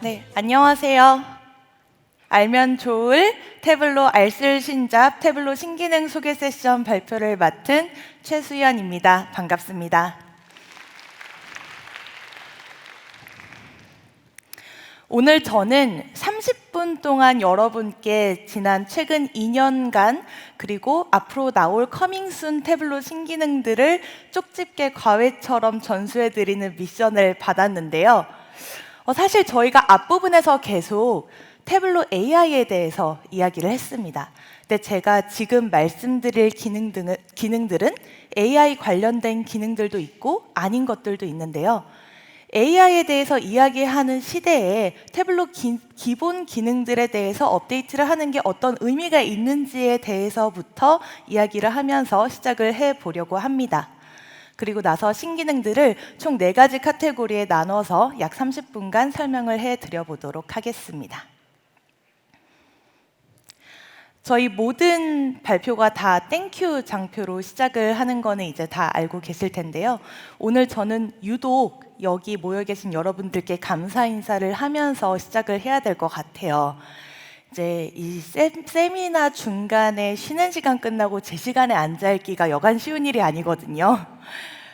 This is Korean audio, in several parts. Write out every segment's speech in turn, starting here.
네, 안녕하세요. 알면 좋을 태블로 알쓸 신잡 태블로 신기능 소개 세션 발표를 맡은 최수연입니다. 반갑습니다. 오늘 저는 30분 동안 여러분께 지난 최근 2년간 그리고 앞으로 나올 커밍순 태블로 신기능들을 쪽집게 과외처럼 전수해드리는 미션을 받았는데요. 사실 저희가 앞부분에서 계속 태블로 AI에 대해서 이야기를 했습니다. 근데 제가 지금 말씀드릴 기능들은 AI 관련된 기능들도 있고 아닌 것들도 있는데요. AI에 대해서 이야기하는 시대에 태블로 기본 기능들에 대해서 업데이트를 하는 게 어떤 의미가 있는지에 대해서부터 이야기를 하면서 시작을 해보려고 합니다. 그리고 나서 신기능들을 총 4가지 카테고리에 나눠서 약 30분간 설명을 해드려 보도록 하겠습니다. 저희 모든 발표가 다 땡큐 장표로 시작을 하는 거는 이제 다 알고 계실 텐데요. 오늘 저는 유독 여기 모여 계신 여러분들께 감사 인사를 하면서 시작을 해야 될 것 같아요. 이제 이 세미나 중간에 쉬는 시간 끝나고 제 시간에 앉아있기가 여간 쉬운 일이 아니거든요.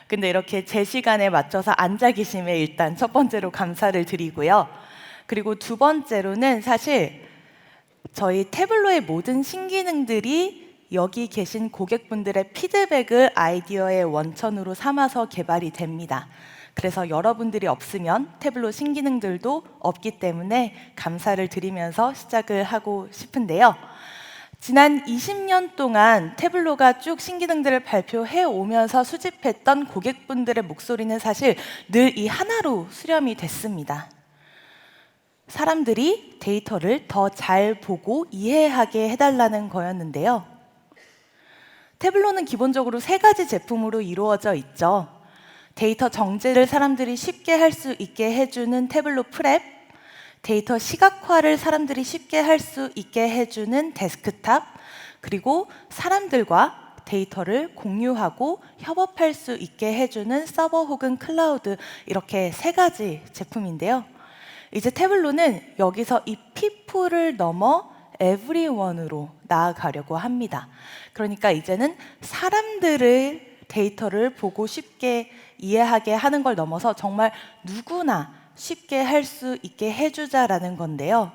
근데 이렇게 제 시간에 맞춰서 앉아 계심에 일단 첫 번째로 감사를 드리고요. 그리고 두 번째로는 사실 저희 태블로의 모든 신기능들이 여기 계신 고객분들의 피드백을 아이디어의 원천으로 삼아서 개발이 됩니다. 그래서 여러분들이 없으면 태블로 신기능들도 없기 때문에 감사를 드리면서 시작을 하고 싶은데요. 지난 20년 동안 태블로가 쭉 신기능들을 발표해 오면서 수집했던 고객분들의 목소리는 사실 늘 이 하나로 수렴이 됐습니다. 사람들이 데이터를 더 잘 보고 이해하게 해달라는 거였는데요. 태블로는 기본적으로 3가지 제품으로 이루어져 있죠. 데이터 정제를 사람들이 쉽게 할 수 있게 해주는 태블로 프랩, 데이터 시각화를 사람들이 쉽게 할 수 있게 해주는 데스크탑, 그리고 사람들과 데이터를 공유하고 협업할 수 있게 해주는 서버 혹은 클라우드, 이렇게 3가지 제품인데요. 이제 태블로는 여기서 이 people을 넘어 everyone으로 나아가려고 합니다. 그러니까 이제는 사람들을 데이터를 보고 쉽게 이해하게 하는 걸 넘어서 정말 누구나 쉽게 할 수 있게 해주자라는 건데요.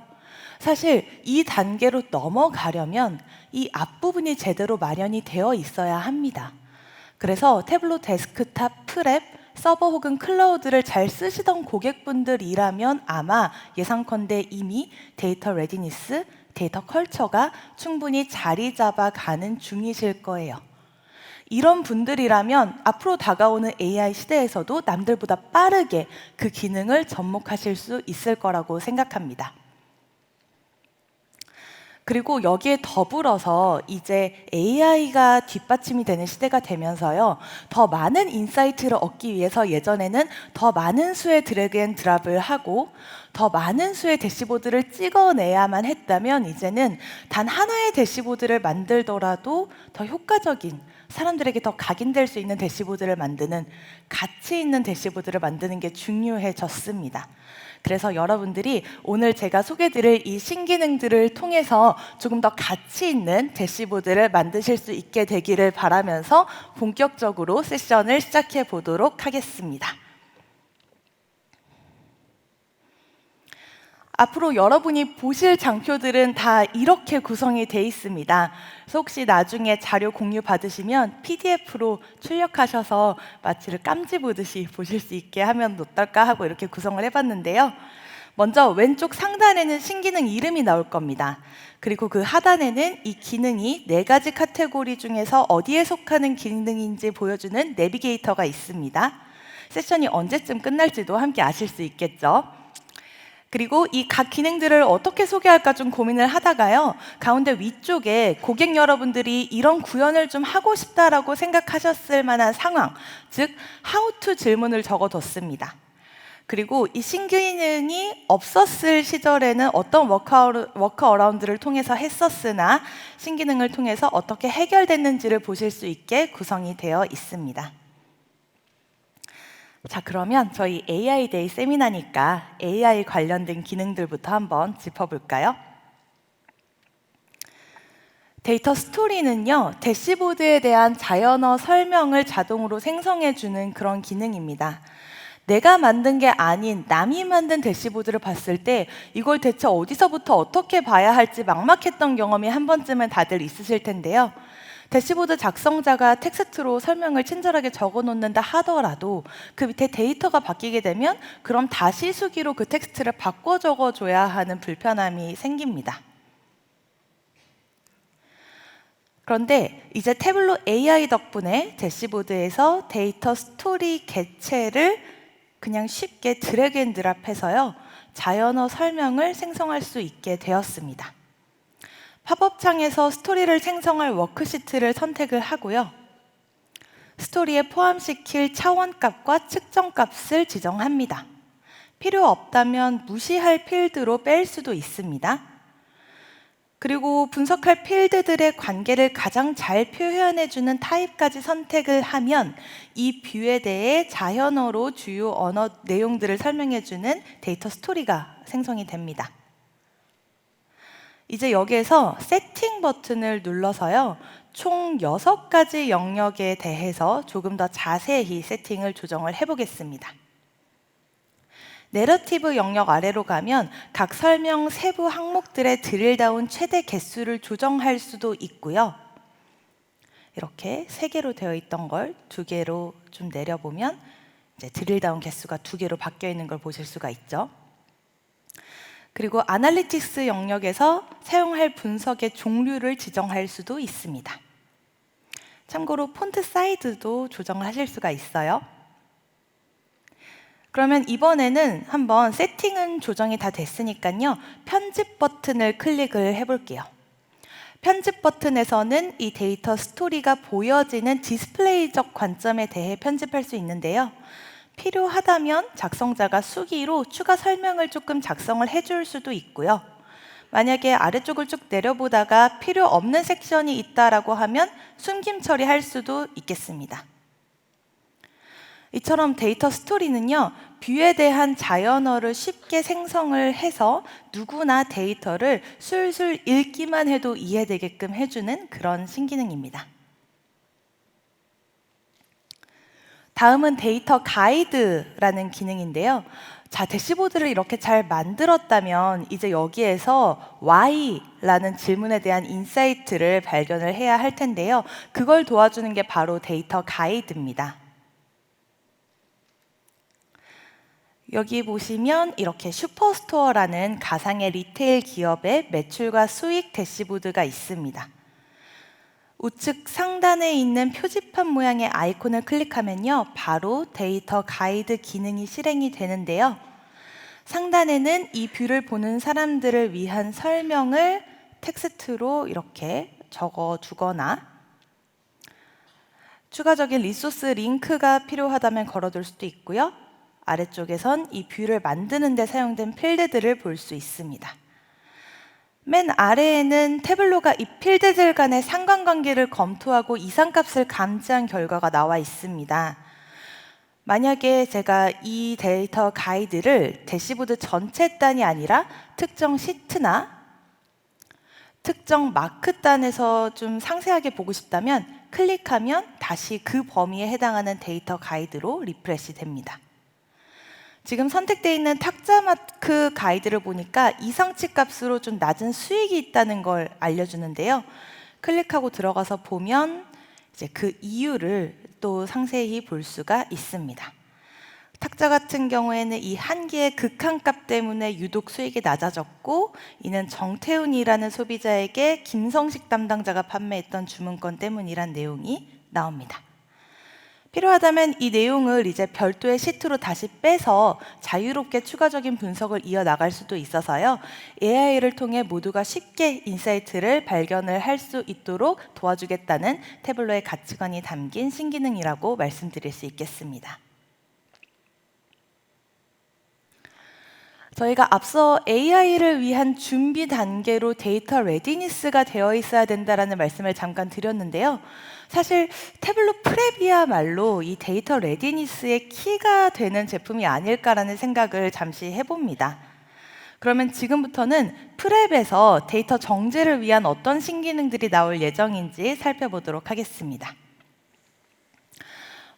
사실 이 단계로 넘어가려면 이 앞부분이 제대로 마련이 되어 있어야 합니다. 그래서 태블로 데스크탑, 프랩, 서버 혹은 클라우드를 잘 쓰시던 고객분들이라면 아마 예상컨대 이미 데이터 레디니스, 데이터 컬처가 충분히 자리 잡아가는 중이실 거예요. 이런 분들이라면 앞으로 다가오는 AI 시대에서도 남들보다 빠르게 그 기능을 접목하실 수 있을 거라고 생각합니다. 그리고 여기에 더불어서 이제 AI가 뒷받침이 되는 시대가 되면서요, 더 많은 인사이트를 얻기 위해서 예전에는 더 많은 수의 드래그 앤 드랍을 하고 더 많은 수의 대시보드를 찍어내야만 했다면 이제는 단 하나의 대시보드를 만들더라도 더 효과적인, 사람들에게 더 각인될 수 있는 대시보드를 만드는, 가치 있는 대시보드를 만드는 게 중요해졌습니다. 그래서 여러분들이 오늘 제가 소개드릴 이 신기능들을 통해서 조금 더 가치 있는 대시보드를 만드실 수 있게 되기를 바라면서 본격적으로 세션을 시작해 보도록 하겠습니다. 앞으로 여러분이 보실 장표들은 다 이렇게 구성이 되어 있습니다. 그래서 혹시 나중에 자료 공유 받으시면 PDF로 출력하셔서 마치 깜지 보듯이 보실 수 있게 하면 어떨까 하고 이렇게 구성을 해봤는데요. 먼저 왼쪽 상단에는 신기능 이름이 나올 겁니다. 그리고 그 하단에는 이 기능이 4가지 카테고리 중에서 어디에 속하는 기능인지 보여주는 내비게이터가 있습니다. 세션이 언제쯤 끝날지도 함께 아실 수 있겠죠. 그리고 이 각 기능들을 어떻게 소개할까 좀 고민을 하다가요, 가운데 위쪽에 고객 여러분들이 이런 구현을 좀 하고 싶다라고 생각하셨을 만한 상황, 즉 how to 질문을 적어뒀습니다. 그리고 이 신기능이 없었을 시절에는 어떤 워크어라운드를 통해서 했었으나 신기능을 통해서 어떻게 해결됐는지를 보실 수 있게 구성이 되어 있습니다. 자, 그러면 저희 AI 데이 세미나니까 AI 관련된 기능들부터 한번 짚어볼까요? 데이터 스토리는요, 대시보드에 대한 자연어 설명을 자동으로 생성해주는 그런 기능입니다. 내가 만든 게 아닌 남이 만든 대시보드를 봤을 때 이걸 대체 어디서부터 어떻게 봐야 할지 막막했던 경험이 한 번쯤은 다들 있으실 텐데요. 대시보드 작성자가 텍스트로 설명을 친절하게 적어 놓는다 하더라도 그 밑에 데이터가 바뀌게 되면 그럼 다시 수기로 그 텍스트를 바꿔 적어 줘야 하는 불편함이 생깁니다. 그런데 이제 태블로 AI 덕분에 대시보드에서 데이터 스토리 객체를 그냥 쉽게 드래그 앤 드랍해서요, 자연어 설명을 생성할 수 있게 되었습니다. 팝업 창에서 스토리를 생성할 워크시트를 선택을 하고요. 스토리에 포함시킬 차원값과 측정값을 지정합니다. 필요 없다면 무시할 필드로 뺄 수도 있습니다. 그리고 분석할 필드들의 관계를 가장 잘 표현해주는 타입까지 선택을 하면 이 뷰에 대해 자연어로 주요 언어 내용들을 설명해주는 데이터 스토리가 생성이 됩니다. 이제 여기에서 세팅 버튼을 눌러서요, 총 6가지 영역에 대해서 조금 더 자세히 세팅을 조정을 해보겠습니다. 내러티브 영역 아래로 가면 각 설명 세부 항목들의 드릴다운 최대 개수를 조정할 수도 있고요. 이렇게 3개로 되어 있던 걸 2개로 좀 내려보면 이제 드릴다운 개수가 2개로 바뀌어 있는 걸 보실 수가 있죠. 그리고 아날리틱스 영역에서 사용할 분석의 종류를 지정할 수도 있습니다. 참고로 폰트 사이즈도 조정을 하실 수가 있어요. 그러면 이번에는 한번 세팅은 조정이 다 됐으니까요, 편집 버튼을 클릭을 해볼게요. 편집 버튼에서는 이 데이터 스토리가 보여지는 디스플레이적 관점에 대해 편집할 수 있는데요. 필요하다면 작성자가 수기로 추가 설명을 조금 작성을 해줄 수도 있고요. 만약에 아래쪽을 쭉 내려보다가 필요 없는 섹션이 있다라고 하면 숨김 처리할 수도 있겠습니다. 이처럼 데이터 스토리는요, 뷰에 대한 자연어를 쉽게 생성을 해서 누구나 데이터를 술술 읽기만 해도 이해되게끔 해주는 그런 신기능입니다. 다음은 데이터 가이드라는 기능인데요. 자, 대시보드를 이렇게 잘 만들었다면 이제 여기에서 Why라는 질문에 대한 인사이트를 발견을 해야 할 텐데요. 그걸 도와주는 게 바로 데이터 가이드입니다. 여기 보시면 이렇게 슈퍼스토어라는 가상의 리테일 기업의 매출과 수익 대시보드가 있습니다. 우측 상단에 있는 표지판 모양의 아이콘을 클릭하면요, 바로 데이터 가이드 기능이 실행이 되는데요. 상단에는 이 뷰를 보는 사람들을 위한 설명을 텍스트로 이렇게 적어두거나 추가적인 리소스 링크가 필요하다면 걸어둘 수도 있고요. 아래쪽에선 이 뷰를 만드는 데 사용된 필드들을 볼 수 있습니다. 맨 아래에는 태블로가 이 필드들 간의 상관관계를 검토하고 이상값을 감지한 결과가 나와 있습니다. 만약에 제가 이 데이터 가이드를 대시보드 전체 단이 아니라 특정 시트나 특정 마크 단에서 좀 상세하게 보고 싶다면 클릭하면 다시 그 범위에 해당하는 데이터 가이드로 리프레시 됩니다. 지금 선택되어 있는 탁자 마크 가이드를 보니까 이상치 값으로 좀 낮은 수익이 있다는 걸 알려주는데요. 클릭하고 들어가서 보면 이제 그 이유를 또 상세히 볼 수가 있습니다. 탁자 같은 경우에는 이 한 개의 극한값 때문에 유독 수익이 낮아졌고, 이는 정태훈이라는 소비자에게 김성식 담당자가 판매했던 주문권 때문이란 내용이 나옵니다. 필요하다면 이 내용을 이제 별도의 시트로 다시 빼서 자유롭게 추가적인 분석을 이어나갈 수도 있어서요. AI를 통해 모두가 쉽게 인사이트를 발견을 할 수 있도록 도와주겠다는 태블로의 가치관이 담긴 신기능이라고 말씀드릴 수 있겠습니다. 저희가 앞서 AI를 위한 준비 단계로 데이터 레디니스가 되어 있어야 된다라는 말씀을 잠깐 드렸는데요. 사실 태블로 프랩이야말로 이 데이터 레디니스의 키가 되는 제품이 아닐까라는 생각을 잠시 해봅니다. 그러면 지금부터는 프랩에서 데이터 정제를 위한 어떤 신기능들이 나올 예정인지 살펴보도록 하겠습니다.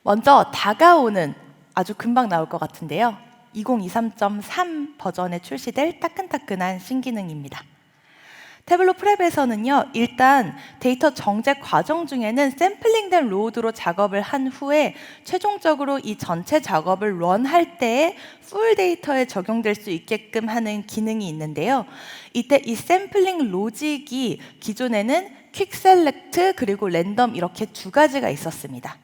먼저 다가오는, 아주 금방 나올 것 같은데요, 2023.3 버전에 출시될 따끈따끈한 신기능입니다. 태블로 프랩에서는요, 일단 데이터 정제 과정 중에는 샘플링된 로드로 작업을 한 후에 최종적으로 이 전체 작업을 런할 때에 풀 데이터에 적용될 수 있게끔 하는 기능이 있는데요. 이때 이 샘플링 로직이 기존에는 퀵 셀렉트 그리고 랜덤 이렇게 두 가지가 있었습니다.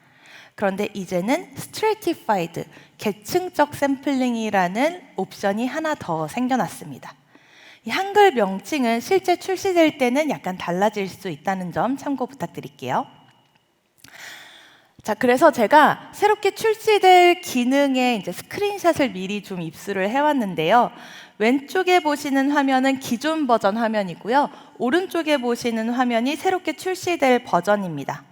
그런데 이제는 스트래티파이드, 계층적 샘플링이라는 옵션이 하나 더 생겨났습니다. 이 한글 명칭은 실제 출시될 때는 약간 달라질 수 있다는 점 참고 부탁드릴게요. 자, 그래서 제가 새롭게 출시될 기능의 이제 스크린샷을 미리 좀 입수를 해왔는데요. 왼쪽에 보시는 화면은 기존 버전 화면이고요. 오른쪽에 보시는 화면이 새롭게 출시될 버전입니다.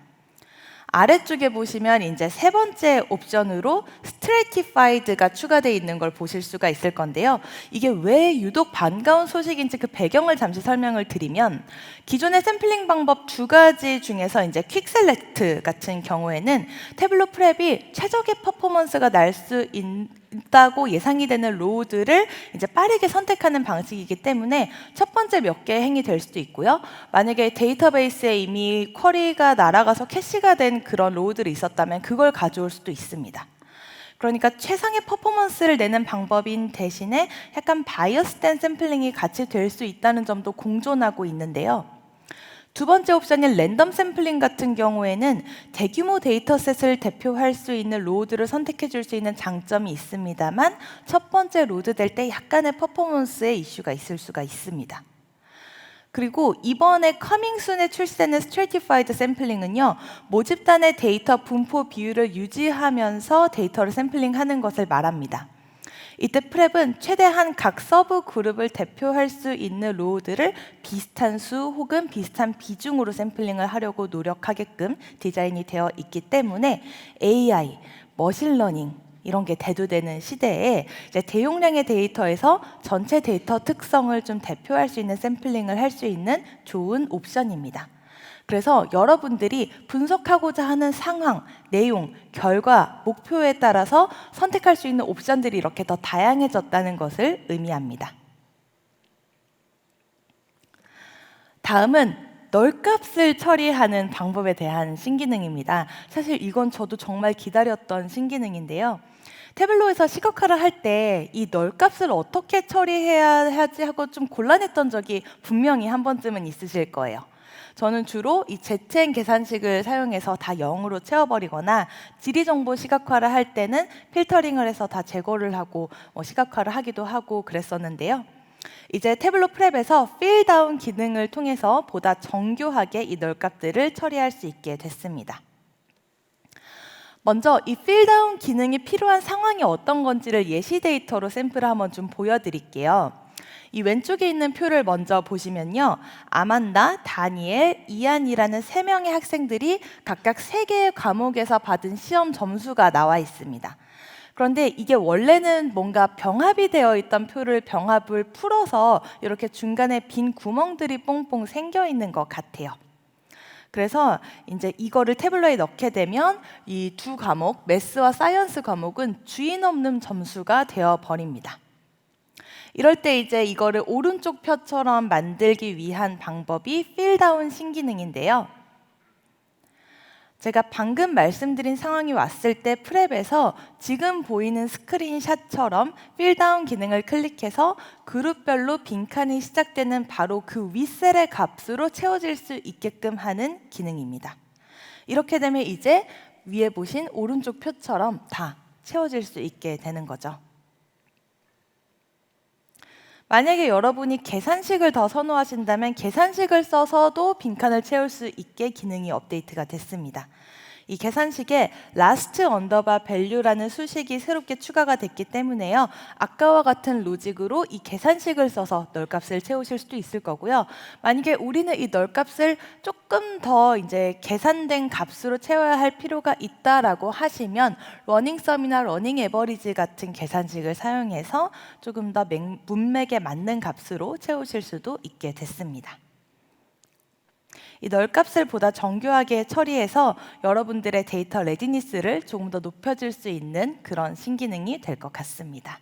아래쪽에 보시면 이제 세 번째 옵션으로 스트래티파이드가 추가되어 있는 걸 보실 수가 있을 건데요. 이게 왜 유독 반가운 소식인지 그 배경을 잠시 설명을 드리면, 기존의 샘플링 방법 두 가지 중에서 이제 퀵 셀렉트 같은 경우에는 태블로 프랩이 최적의 퍼포먼스가 날 수 있다고 예상이 되는 로우들을 이제 빠르게 선택하는 방식이기 때문에 첫 번째 몇 개 행이 될 수도 있고요. 만약에 데이터베이스에 이미 쿼리가 날아가서 캐시가 된 그런 로우들이 있었다면 그걸 가져올 수도 있습니다. 그러니까 최상의 퍼포먼스를 내는 방법인 대신에 약간 바이어스된 샘플링이 같이 될 수 있다는 점도 공존하고 있는데요. 두 번째 옵션인 랜덤 샘플링 같은 경우에는 대규모 데이터셋을 대표할 수 있는 로드를 선택해 줄 수 있는 장점이 있습니다만, 첫 번째 로드 될 때 약간의 퍼포먼스에 이슈가 있을 수가 있습니다. 그리고 이번에 커밍순에 출시되는 스트래티파이드 샘플링은요, 모집단의 데이터 분포 비율을 유지하면서 데이터를 샘플링하는 것을 말합니다. 이때 프랩은 최대한 각 서브 그룹을 대표할 수 있는 로우들을 비슷한 수 혹은 비슷한 비중으로 샘플링을 하려고 노력하게끔 디자인이 되어 있기 때문에 AI, 머신러닝 이런 게 대두되는 시대에 이제 대용량의 데이터에서 전체 데이터 특성을 좀 대표할 수 있는 샘플링을 할 수 있는 좋은 옵션입니다. 그래서 여러분들이 분석하고자 하는 상황, 내용, 결과, 목표에 따라서 선택할 수 있는 옵션들이 이렇게 더 다양해졌다는 것을 의미합니다. 다음은 널값을 처리하는 방법에 대한 신기능입니다. 사실 이건 저도 정말 기다렸던 신기능인데요. 태블로에서 시각화를 할 때 이 널값을 어떻게 처리해야 하지 하고 좀 곤란했던 적이 분명히 한 번쯤은 있으실 거예요. 저는 주로 이 ZN 계산식을 사용해서 다 0으로 채워버리거나 지리정보 시각화를 할 때는 필터링을 해서 다 제거를 하고 시각화를 하기도 하고 그랬었는데요. 이제 태블로 프랩에서 필다운 기능을 통해서 보다 정교하게 이 널값들을 처리할 수 있게 됐습니다. 먼저 이 필다운 기능이 필요한 상황이 어떤 건지를 예시 데이터로 샘플을 한번 좀 보여드릴게요. 이 왼쪽에 있는 표를 먼저 보시면요, 아만다, 다니엘, 이안이라는 3명의 학생들이 각각 3개의 과목에서 받은 시험 점수가 나와 있습니다. 그런데 이게 원래는 뭔가 병합이 되어 있던 표를 병합을 풀어서 이렇게 중간에 빈 구멍들이 뽕뽕 생겨 있는 것 같아요. 그래서 이제 이거를 태블로에 넣게 되면 이 두 과목, 매스와 사이언스 과목은 주인 없는 점수가 되어 버립니다. 이럴 때 이제 이거를 오른쪽 표처럼 만들기 위한 방법이 필다운 신기능인데요. 제가 방금 말씀드린 상황이 왔을 때 프랩에서 지금 보이는 스크린샷처럼 필다운 기능을 클릭해서 그룹별로 빈칸이 시작되는 바로 그 윗셀의 값으로 채워질 수 있게끔 하는 기능입니다. 이렇게 되면 이제 위에 보신 오른쪽 표처럼 다 채워질 수 있게 되는 거죠. 만약에 여러분이 계산식을 더 선호하신다면 계산식을 써서도 빈칸을 채울 수 있게 기능이 업데이트가 됐습니다. 이 계산식에 last underbar value라는 수식이 새롭게 추가가 됐기 때문에요. 아까와 같은 로직으로 이 계산식을 써서 널값을 채우실 수도 있을 거고요. 만약에 우리는 이 널값을 조금 더 이제 계산된 값으로 채워야 할 필요가 있다라고 하시면 러닝 썸이나 러닝 에버리지 같은 계산식을 사용해서 조금 더 문맥에 맞는 값으로 채우실 수도 있게 됐습니다. 이 널값을 보다 정교하게 처리해서 여러분들의 데이터 레디니스를 조금 더 높여줄 수 있는 그런 신기능이 될 것 같습니다.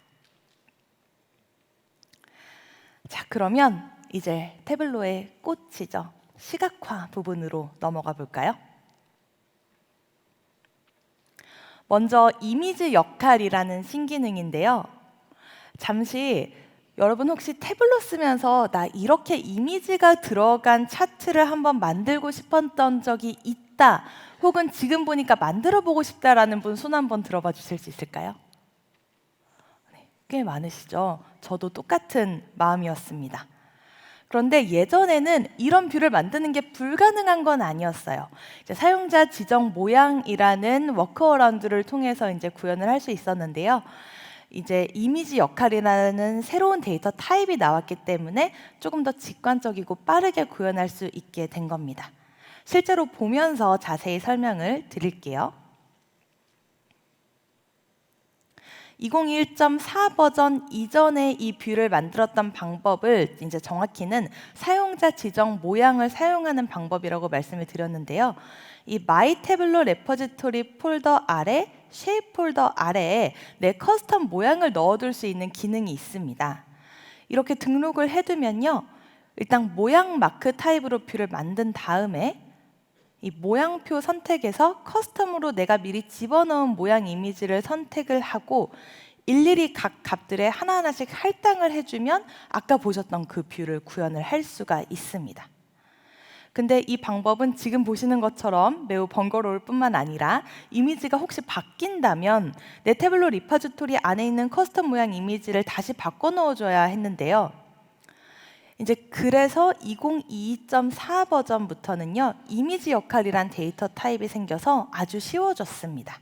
자, 그러면 이제 태블로의 꽃이죠. 시각화 부분으로 넘어가 볼까요? 먼저 이미지 역할이라는 신기능인데요. 잠시 여러분 혹시 태블로 쓰면서 나 이렇게 이미지가 들어간 차트를 한번 만들고 싶었던 적이 있다, 혹은 지금 보니까 만들어 보고 싶다라는 분 손 한번 들어봐 주실 수 있을까요? 네, 꽤 많으시죠? 저도 똑같은 마음이었습니다. 그런데 예전에는 이런 뷰를 만드는 게 불가능한 건 아니었어요. 이제 사용자 지정 모양이라는 워크어라운드를 통해서 이제 구현을 할 수 있었는데요. 이제 이미지 역할이라는 새로운 데이터 타입이 나왔기 때문에 조금 더 직관적이고 빠르게 구현할 수 있게 된 겁니다. 실제로 보면서 자세히 설명을 드릴게요. 2021.4 버전 이전에 이 뷰를 만들었던 방법을 이제 정확히는 사용자 지정 모양을 사용하는 방법이라고 말씀을 드렸는데요. 이 My Tableau Repository 폴더 아래 쉐입 폴더 아래에 내 커스텀 모양을 넣어둘 수 있는 기능이 있습니다. 이렇게 등록을 해두면요, 일단 모양 마크 타입으로 뷰를 만든 다음에 이 모양표 선택에서 커스텀으로 내가 미리 집어넣은 모양 이미지를 선택을 하고 일일이 각 값들에 하나하나씩 할당을 해주면 아까 보셨던 그 뷰를 구현을 할 수가 있습니다. 근데 이 방법은 지금 보시는 것처럼 매우 번거로울 뿐만 아니라 이미지가 혹시 바뀐다면 내 태블로 리파지토리 안에 있는 커스텀 모양 이미지를 다시 바꿔 넣어줘야 했는데요. 이제 그래서 2022.4 버전부터는요, 이미지 역할이란 데이터 타입이 생겨서 아주 쉬워졌습니다.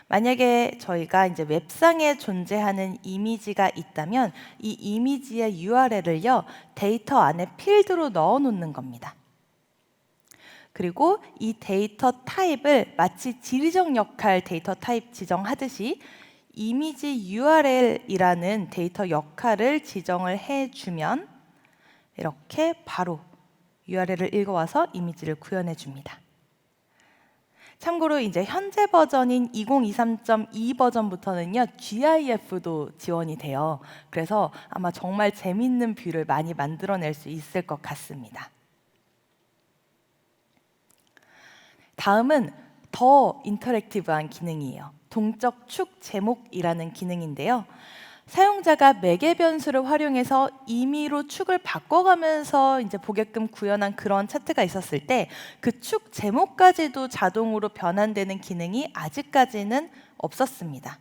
만약에 저희가 이제 웹상에 존재하는 이미지가 있다면 이 이미지의 URL을요, 데이터 안에 필드로 넣어 놓는 겁니다. 그리고 이 데이터 타입을 마치 지리적 역할 데이터 타입 지정하듯이 이미지 URL이라는 데이터 역할을 지정을 해주면 이렇게 바로 URL을 읽어와서 이미지를 구현해 줍니다. 참고로 이제 현재 버전인 2023.2 버전부터는요, GIF도 지원이 돼요. 그래서 아마 정말 재밌는 뷰를 많이 만들어낼 수 있을 것 같습니다. 다음은 더 인터랙티브한 기능이에요. 동적 축 제목이라는 기능인데요. 사용자가 매개 변수를 활용해서 임의로 축을 바꿔가면서 이제 보게끔 구현한 그런 차트가 있었을 때 그 축 제목까지도 자동으로 변환되는 기능이 아직까지는 없었습니다.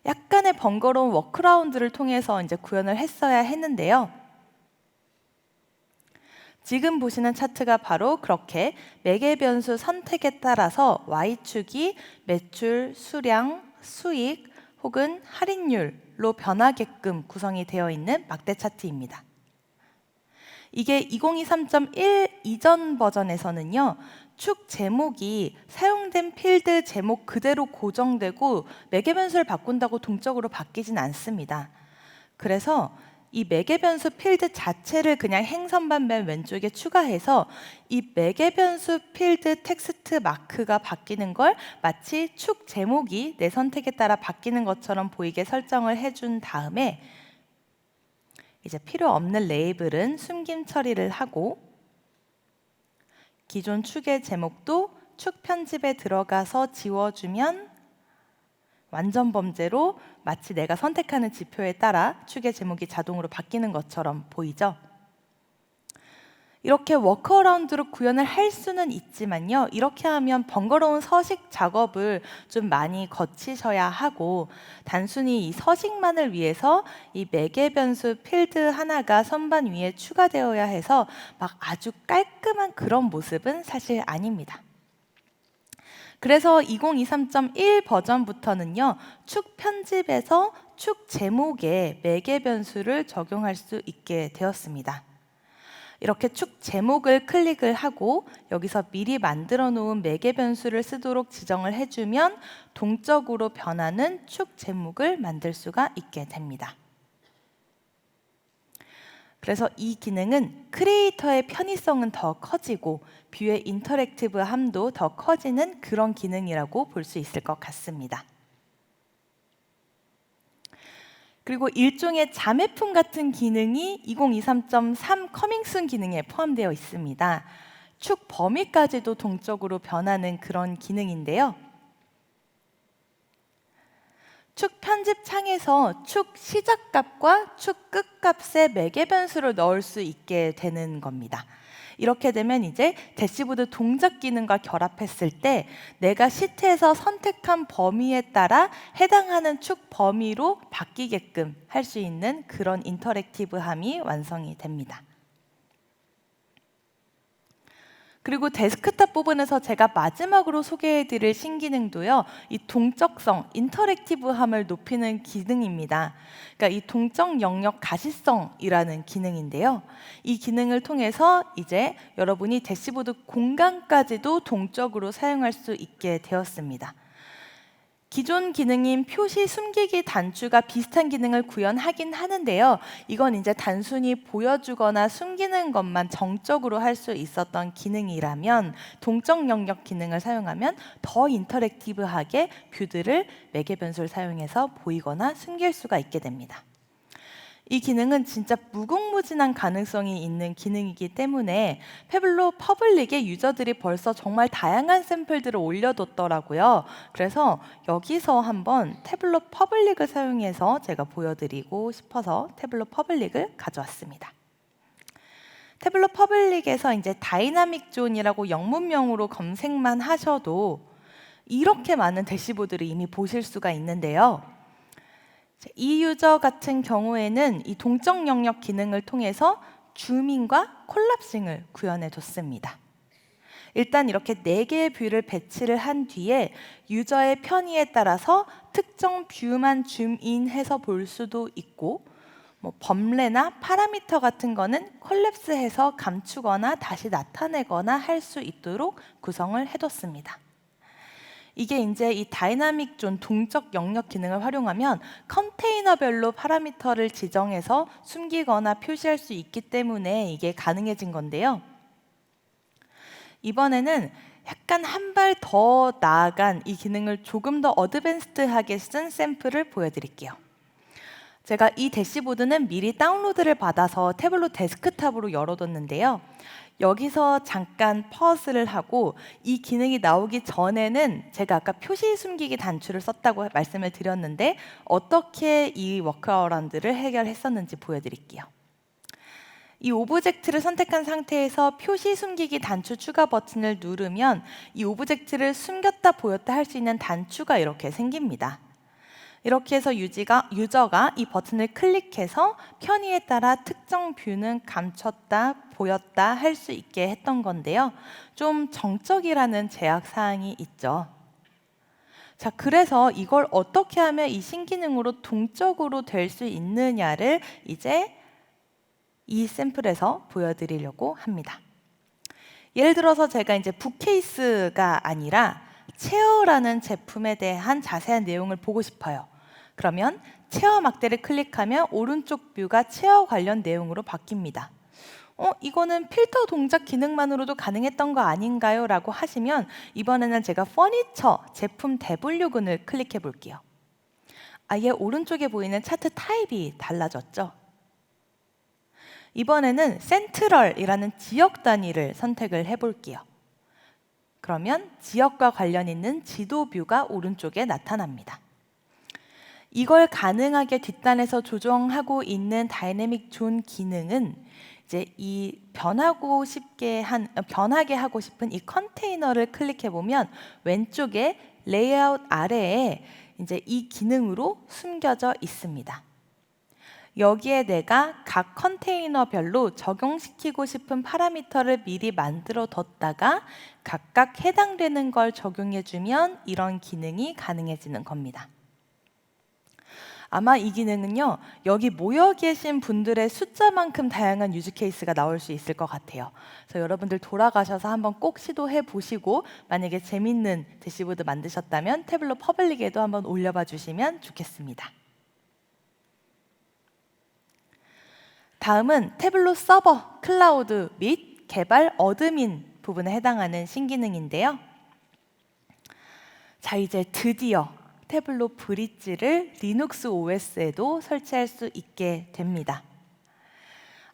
약간의 번거로운 워크라운드를 통해서 이제 구현을 했어야 했는데요. 지금 보시는 차트가 바로 그렇게 매개 변수 선택에 따라서 Y축이 매출, 수량, 수익 혹은 할인율로 변하게끔 구성이 되어 있는 막대 차트입니다. 이게 2023.1 이전 버전에서는요, 축 제목이 사용된 필드 제목 그대로 고정되고 매개 변수를 바꾼다고 동적으로 바뀌진 않습니다. 그래서 이 매개 변수 필드 자체를 그냥 행선반 맨 왼쪽에 추가해서 이 매개 변수 필드 텍스트 마크가 바뀌는 걸 마치 축 제목이 내 선택에 따라 바뀌는 것처럼 보이게 설정을 해준 다음에 이제 필요 없는 레이블은 숨김 처리를 하고 기존 축의 제목도 축 편집에 들어가서 지워주면 완전 범죄로 마치 내가 선택하는 지표에 따라 축의 제목이 자동으로 바뀌는 것처럼 보이죠? 이렇게 워크어라운드로 구현을 할 수는 있지만요, 이렇게 하면 번거로운 서식 작업을 좀 많이 거치셔야 하고 단순히 이 서식만을 위해서 이 매개 변수 필드 하나가 선반 위에 추가되어야 해서 막 아주 깔끔한 그런 모습은 사실 아닙니다. 그래서 2023.1 버전부터는요, 축 편집에서 축 제목에 매개 변수를 적용할 수 있게 되었습니다. 이렇게 축 제목을 클릭을 하고 여기서 미리 만들어 놓은 매개 변수를 쓰도록 지정을 해주면 동적으로 변하는 축 제목을 만들 수가 있게 됩니다. 그래서 이 기능은 크리에이터의 편의성은 더 커지고 뷰의 인터랙티브함도 더 커지는 그런 기능이라고 볼 수 있을 것 같습니다. 그리고 일종의 자매품 같은 기능이 2023.3 커밍순 기능에 포함되어 있습니다. 축 범위까지도 동적으로 변하는 그런 기능인데요. 축 편집 창에서 축 시작값과 축 끝값의 매개 변수를 넣을 수 있게 되는 겁니다. 이렇게 되면 이제 대시보드 동작 기능과 결합했을 때 내가 시트에서 선택한 범위에 따라 해당하는 축 범위로 바뀌게끔 할 수 있는 그런 인터랙티브함이 완성이 됩니다. 그리고 데스크탑 부분에서 제가 마지막으로 소개해드릴 신기능도요, 이 동적성, 인터랙티브함을 높이는 기능입니다. 그러니까 이 동적 영역 가시성이라는 기능인데요. 이 기능을 통해서 이제 여러분이 대시보드 공간까지도 동적으로 사용할 수 있게 되었습니다. 기존 기능인 표시 숨기기 단추가 비슷한 기능을 구현하긴 하는데요. 이건 이제 단순히 보여주거나 숨기는 것만 정적으로 할 수 있었던 기능이라면 동적 영역 기능을 사용하면 더 인터랙티브하게 뷰들을 매개 변수를 사용해서 보이거나 숨길 수가 있게 됩니다. 이 기능은 진짜 무궁무진한 가능성이 있는 기능이기 때문에 태블로 퍼블릭에 유저들이 벌써 정말 다양한 샘플들을 올려뒀더라고요. 그래서 여기서 한번 태블로 퍼블릭을 사용해서 제가 보여드리고 싶어서 태블로 퍼블릭을 가져왔습니다. 태블로 퍼블릭에서 이제 다이나믹 존이라고 영문명으로 검색만 하셔도 이렇게 많은 대시보드를 이미 보실 수가 있는데요. 이 유저 같은 경우에는 이 동적 영역 기능을 통해서 줌인과 콜lap싱을 구현해 뒀습니다. 일단 이렇게 4개의 뷰를 배치를 한 뒤에 유저의 편의에 따라서 특정 뷰만 줌인해서 볼 수도 있고 범례나 파라미터 같은 거는 콜랩스해서 감추거나 다시 나타내거나 할 수 있도록 구성을 해뒀습니다. 이게 이제 이 다이나믹 존 동적 영역 기능을 활용하면 컨테이너별로 파라미터를 지정해서 숨기거나 표시할 수 있기 때문에 이게 가능해진 건데요. 이번에는 약간 한 발 더 나아간 이 기능을 조금 더 어드밴스드하게 쓴 샘플을 보여드릴게요. 제가 이 대시보드는 미리 다운로드를 받아서 태블로 데스크탑으로 열어뒀는데요. 여기서 잠깐 퍼스를 하고 이 기능이 나오기 전에는 제가 아까 표시 숨기기 단추를 썼다고 말씀을 드렸는데 어떻게 이 워크어라운드를 해결했었는지 보여드릴게요. 이 오브젝트를 선택한 상태에서 표시 숨기기 단추 추가 버튼을 누르면 이 오브젝트를 숨겼다 보였다 할 수 있는 단추가 이렇게 생깁니다. 이렇게 해서 유저가 이 버튼을 클릭해서 편의에 따라 특정 뷰는 감췄다, 보였다 할 수 있게 했던 건데요. 좀 정적이라는 제약사항이 있죠. 자, 그래서 이걸 어떻게 하면 이 신기능으로 동적으로 될 수 있느냐를 이제 이 샘플에서 보여드리려고 합니다. 예를 들어서 제가 이제 북케이스가 아니라 체어라는 제품에 대한 자세한 내용을 보고 싶어요. 그러면 체어 막대를 클릭하면 오른쪽 뷰가 체어 관련 내용으로 바뀝니다. 이거는 필터 동작 기능만으로도 가능했던 거 아닌가요? 라고 하시면 이번에는 제가 퍼니처 제품 대분류군을 클릭해 볼게요. 아예 오른쪽에 보이는 차트 타입이 달라졌죠? 이번에는 센트럴이라는 지역 단위를 선택을 해볼게요. 그러면 지역과 관련 있는 지도 뷰가 오른쪽에 나타납니다. 이걸 가능하게 뒷단에서 조정하고 있는 다이내믹 존 기능은 이제 이 변하게 하고 싶은 이 컨테이너를 클릭해 보면 왼쪽에 레이아웃 아래에 이제 이 기능으로 숨겨져 있습니다. 여기에 내가 각 컨테이너별로 적용시키고 싶은 파라미터를 미리 만들어 뒀다가 각각 해당되는 걸 적용해주면 이런 기능이 가능해지는 겁니다. 아마 이 기능은요, 여기 모여 계신 분들의 숫자만큼 다양한 유즈 케이스가 나올 수 있을 것 같아요. 그래서 여러분들 돌아가셔서 한번 꼭 시도해 보시고, 만약에 재밌는 대시보드 만드셨다면 태블로 퍼블릭에도 한번 올려봐 주시면 좋겠습니다. 다음은 태블로 서버, 클라우드 및 개발 어드민 부분에 해당하는 신기능인데요. 자, 이제 드디어 태블로 브릿지를 리눅스 OS에도 설치할 수 있게 됩니다.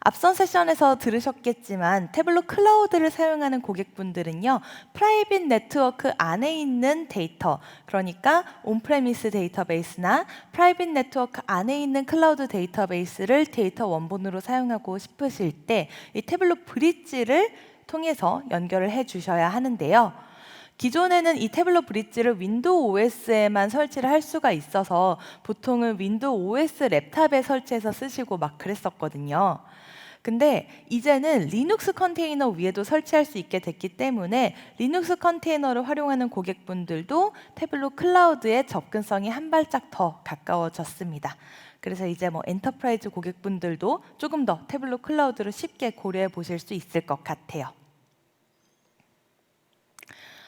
앞선 세션에서 들으셨겠지만 태블로 클라우드를 사용하는 고객분들은요, 프라이빗 네트워크 안에 있는 데이터, 그러니까 온프레미스 데이터베이스나 프라이빗 네트워크 안에 있는 클라우드 데이터베이스를 데이터 원본으로 사용하고 싶으실 때 이 태블로 브릿지를 통해서 연결을 해 주셔야 하는데요. 기존에는 이 태블로 브릿지를 윈도우 OS에만 설치를 할 수가 있어서 보통은 윈도우 OS 랩탑에 설치해서 쓰시고 막 그랬었거든요. 근데 이제는 리눅스 컨테이너 위에도 설치할 수 있게 됐기 때문에 리눅스 컨테이너를 활용하는 고객분들도 태블로 클라우드의 접근성이 한 발짝 더 가까워졌습니다. 그래서 이제 엔터프라이즈 고객분들도 조금 더 태블로 클라우드를 쉽게 고려해 보실 수 있을 것 같아요.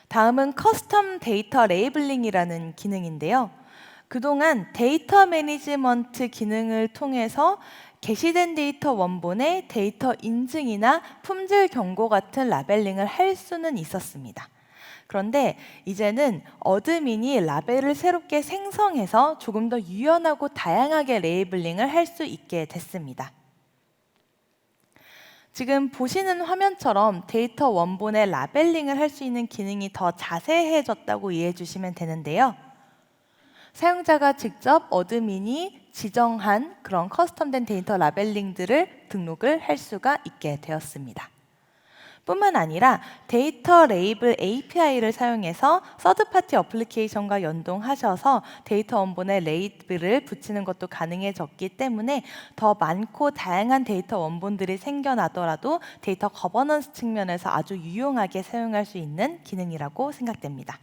다음은 커스텀 데이터 레이블링이라는 기능인데요. 그동안 데이터 매니지먼트 기능을 통해서 게시된 데이터 원본에 데이터 인증이나 품질 경고 같은 라벨링을 할 수는 있었습니다. 그런데 이제는 어드민이 라벨을 새롭게 생성해서 조금 더 유연하고 다양하게 레이블링을 할 수 있게 됐습니다. 지금 보시는 화면처럼 데이터 원본에 라벨링을 할 수 있는 기능이 더 자세해졌다고 이해해 주시면 되는데요. 사용자가 직접 어드민이 지정한 그런 커스텀된 데이터 라벨링들을 등록을 할 수가 있게 되었습니다. 뿐만 아니라 데이터 레이블 API를 사용해서 서드파티 어플리케이션과 연동하셔서 데이터 원본에 레이블을 붙이는 것도 가능해졌기 때문에 더 많고 다양한 데이터 원본들이 생겨나더라도 데이터 거버넌스 측면에서 아주 유용하게 사용할 수 있는 기능이라고 생각됩니다.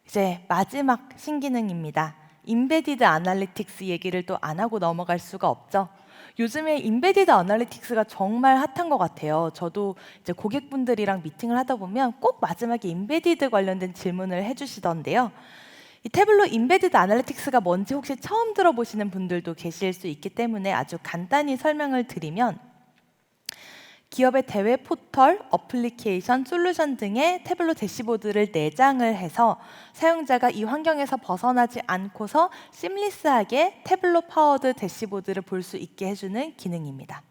이제 마지막 신기능입니다. 인베디드 아날리틱스 얘기를 또 안 하고 넘어갈 수가 없죠. 요즘에 인베디드 아날리틱스가 정말 핫한 것 같아요. 저도 이제 고객분들이랑 미팅을 하다 보면 꼭 마지막에 인베디드 관련된 질문을 해주시던데요. 이 태블로 인베디드 아날리틱스가 뭔지 혹시 처음 들어보시는 분들도 계실 수 있기 때문에 아주 간단히 설명을 드리면, 기업의 대외 포털, 어플리케이션, 솔루션 등의 태블로 대시보드를 내장을 해서 사용자가 이 환경에서 벗어나지 않고서 심리스하게 태블로 파워드 대시보드를 볼 수 있게 해주는 기능입니다.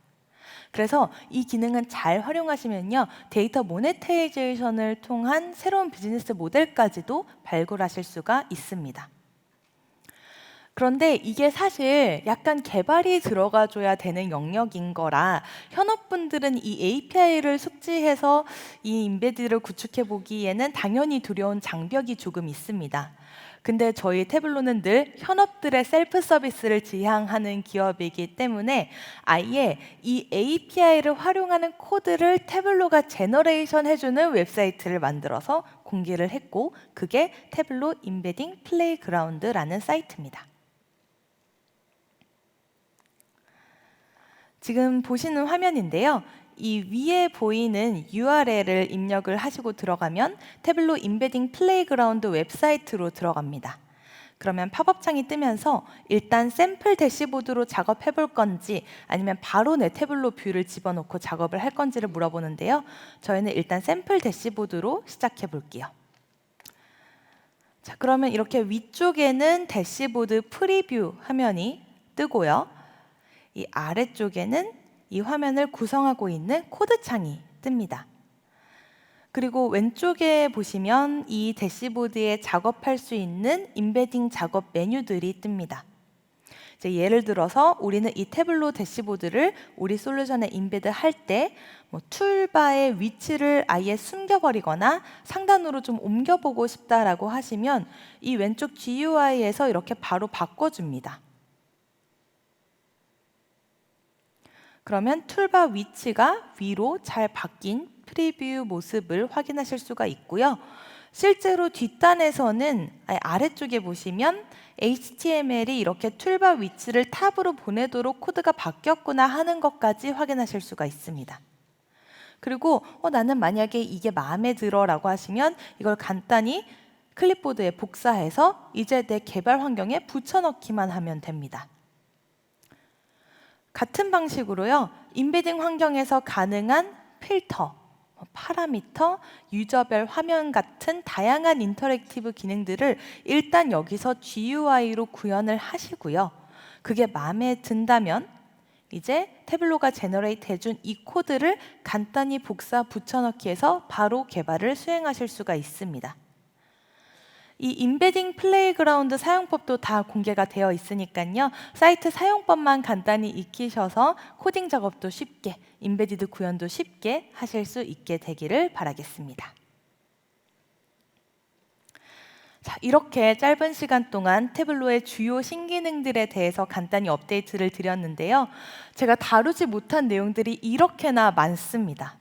그래서 이 기능은 잘 활용하시면요, 데이터 모네타이제이션을 통한 새로운 비즈니스 모델까지도 발굴하실 수가 있습니다. 그런데 이게 사실 약간 개발이 들어가줘야 되는 영역인 거라 현업분들은 이 API를 숙지해서 이 인베디드를 구축해 보기에는 당연히 두려운 장벽이 조금 있습니다. 근데 저희 태블로는 늘 현업들의 셀프 서비스를 지향하는 기업이기 때문에 아예 이 API를 활용하는 코드를 태블로가 제너레이션 해주는 웹사이트를 만들어서 공개를 했고, 그게 태블로 인베딩 플레이그라운드라는 사이트입니다. 지금 보시는 화면인데요. 이 위에 보이는 URL을 입력을 하시고 들어가면 태블로 인베딩 플레이그라운드 웹사이트로 들어갑니다. 그러면 팝업 창이 뜨면서 일단 샘플 대시보드로 작업해 볼 건지 아니면 바로 내 태블로 뷰를 집어넣고 작업을 할 건지를 물어보는데요. 저희는 일단 샘플 대시보드로 시작해 볼게요. 자, 그러면 이렇게 위쪽에는 대시보드 프리뷰 화면이 뜨고요. 이 아래쪽에는 이 화면을 구성하고 있는 코드 창이 뜹니다. 그리고 왼쪽에 보시면 이 대시보드에 작업할 수 있는 인베딩 작업 메뉴들이 뜹니다. 이제 예를 들어서 우리는 이 태블로 대시보드를 우리 솔루션에 인베드 할 때 툴바의 위치를 아예 숨겨버리거나 상단으로 좀 옮겨보고 싶다라고 하시면 이 왼쪽 GUI에서 이렇게 바로 바꿔줍니다. 그러면 툴바 위치가 위로 잘 바뀐 프리뷰 모습을 확인하실 수가 있고요. 실제로 뒷단에서는 아래쪽에 보시면 HTML이 이렇게 툴바 위치를 탑으로 보내도록 코드가 바뀌었구나 하는 것까지 확인하실 수가 있습니다. 그리고 나는 만약에 이게 마음에 들어 라고 하시면 이걸 간단히 클립보드에 복사해서 이제 내 개발 환경에 붙여넣기만 하면 됩니다. 같은 방식으로요, 인베딩 환경에서 가능한 필터, 파라미터, 유저별 화면 같은 다양한 인터랙티브 기능들을 일단 여기서 GUI로 구현을 하시고요. 그게 마음에 든다면 이제 태블로가 제너레이트 해준 이 코드를 간단히 복사 붙여넣기 해서 바로 개발을 수행하실 수가 있습니다. 이 인베딩 플레이그라운드 사용법도 다 공개가 되어 있으니까요. 사이트 사용법만 간단히 익히셔서 코딩 작업도 쉽게, 인베디드 구현도 쉽게 하실 수 있게 되기를 바라겠습니다. 자, 이렇게 짧은 시간 동안 태블로의 주요 신기능들에 대해서 간단히 업데이트를 드렸는데요. 제가 다루지 못한 내용들이 이렇게나 많습니다.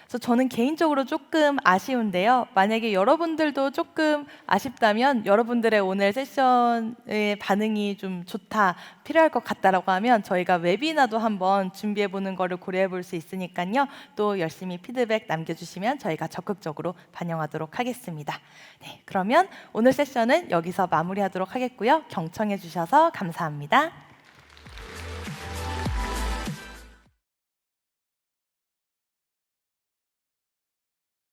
그래서 저는 개인적으로 조금 아쉬운데요. 만약에 여러분들도 조금 아쉽다면 여러분들의 오늘 세션의 반응이 좀 좋다, 필요할 것 같다라고 하면 저희가 웨비나도 한번 준비해보는 거를 고려해 볼 수 있으니까요. 또 열심히 피드백 남겨주시면 저희가 적극적으로 반영하도록 하겠습니다. 네, 그러면 오늘 세션은 여기서 마무리하도록 하겠고요. 경청해 주셔서 감사합니다.